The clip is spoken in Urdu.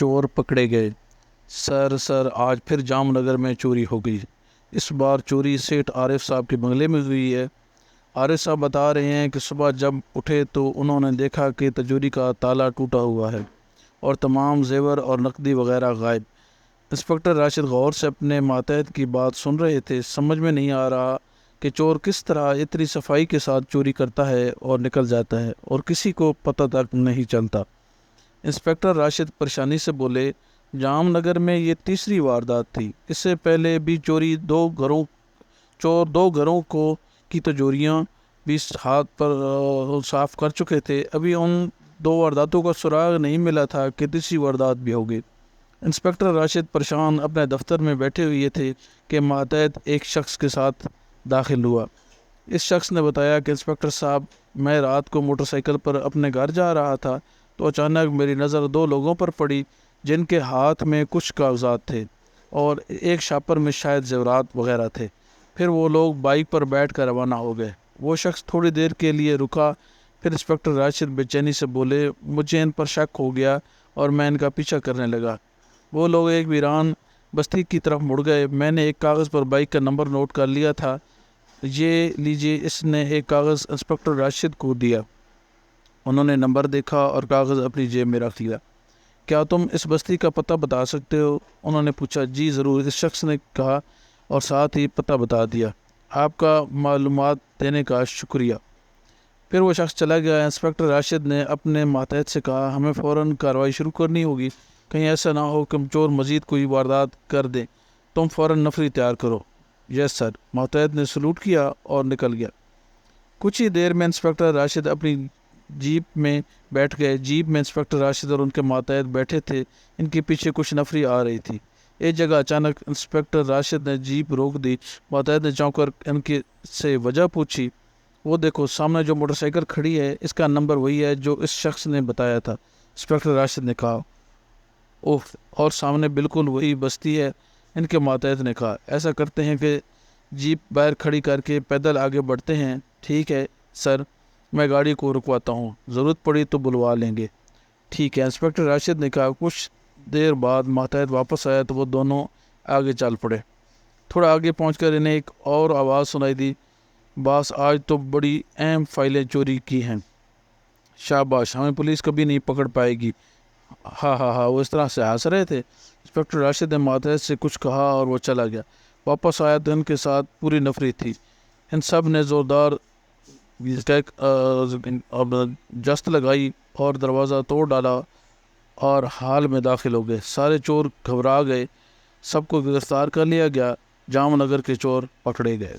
چور پکڑے گئے۔ سر آج پھر جام نگر میں چوری ہو گئی۔ اس بار چوری سیٹھ عارف صاحب کے بنگلے میں ہوئی ہے۔ عارف صاحب بتا رہے ہیں کہ صبح جب اٹھے تو انہوں نے دیکھا کہ تجوری کا تالا ٹوٹا ہوا ہے اور تمام زیور اور نقدی وغیرہ غائب۔ انسپکٹر راشد غور سے اپنے ماتحت کی بات سن رہے تھے۔ سمجھ میں نہیں آ رہا کہ چور کس طرح اتنی صفائی کے ساتھ چوری کرتا ہے اور نکل جاتا ہے اور کسی کو پتہ تک نہیں چلتا۔ انسپکٹر راشد پریشانی سے بولے، جام نگر میں یہ تیسری واردات تھی۔ اس سے پہلے بھی چور دو گھروں کو کی تجوریاں بھی ہاتھ پر صاف کر چکے تھے۔ ابھی ان دو وارداتوں کا سراغ نہیں ملا تھا کہ تیسری واردات بھی ہو گئی۔ انسپکٹر راشد پریشان اپنے دفتر میں بیٹھے ہوئے تھے کہ ماتحت ایک شخص کے ساتھ داخل ہوا۔ اس شخص نے بتایا کہ انسپکٹر صاحب، میں رات کو موٹر سائیکل پر اپنے گھر جا رہا تھا تو اچانک میری نظر دو لوگوں پر پڑی جن کے ہاتھ میں کچھ کاغذات تھے اور ایک شاپر میں شاید زیورات وغیرہ تھے۔ پھر وہ لوگ بائک پر بیٹھ کر روانہ ہو گئے۔ وہ شخص تھوڑی دیر کے لیے رکا، پھر انسپکٹر راشد بے چینی سے بولے، مجھے ان پر شک ہو گیا اور میں ان کا پیچھا کرنے لگا۔ وہ لوگ ایک ویران بستی کی طرف مڑ گئے۔ میں نے ایک کاغذ پر بائک کا نمبر نوٹ کر لیا تھا۔ یہ لیجیے۔ اس نے ایک کاغذ انسپکٹر راشد کو دیا۔ انہوں نے نمبر دیکھا اور کاغذ اپنی جیب میں رکھ لیا۔ کیا تم اس بستی کا پتہ بتا سکتے ہو؟ انہوں نے پوچھا۔ جی ضرور، اس شخص نے کہا اور ساتھ ہی پتہ بتا دیا۔ آپ کا معلومات دینے کا شکریہ۔ پھر وہ شخص چلا گیا۔ انسپکٹر راشد نے اپنے ماتحت سے کہا، ہمیں فوراً کارروائی شروع کرنی ہوگی، کہیں ایسا نہ ہو کہ چور مزید کوئی واردات کر دیں۔ تم فوراً نفری تیار کرو۔ یس سر۔ ماتحت نے سلوٹ کیا اور نکل گیا۔ کچھ ہی دیر میں انسپکٹر راشد اپنی جیپ میں بیٹھ گئے۔ جیپ میں انسپکٹر راشد اور ان کے ماتحت بیٹھے تھے۔ ان کے پیچھے کچھ نفری آ رہی تھی۔ ایک جگہ اچانک انسپکٹر راشد نے جیپ روک دی۔ ماتحت نے چونک کر ان کی سے وجہ پوچھی۔ وہ دیکھو، سامنے جو موٹر سائیکل کھڑی ہے اس کا نمبر وہی ہے جو اس شخص نے بتایا تھا۔ انسپکٹر راشد نے کہا۔ اوہ، اور سامنے بالکل وہی بستی ہے۔ ان کے ماتحت نے کہا، ایسا کرتے ہیں کہ جیپ باہر کھڑی کر کے پیدل آگے بڑھتے ہیں۔ ٹھیک ہے سر، میں گاڑی کو رکواتا ہوں، ضرورت پڑی تو بلوا لیں گے۔ ٹھیک ہے، انسپکٹر راشد نے کہا۔ کچھ دیر بعد ماتحت واپس آیا تو وہ دونوں آگے چل پڑے۔ تھوڑا آگے پہنچ کر انہیں ایک اور آواز سنائی دی، باس آج تو بڑی اہم فائلیں چوری کی ہیں۔ شاباش، ہمیں پولیس کبھی نہیں پکڑ پائے گی۔ ہاں، وہ اس طرح سے ہنس رہے تھے۔ انسپکٹر راشد نے ماتحت سے کچھ کہا اور وہ چلا گیا۔ واپس آیا تو ان کے ساتھ پوری نفری تھی۔ ان سب نے زوردار جست لگائی اور دروازہ توڑ ڈالا اور حال میں داخل ہو گئے۔ سارے چور گھبرا گئے۔ سب کو گرفتار کر لیا گیا۔ جام نگر کے چور پکڑے گئے۔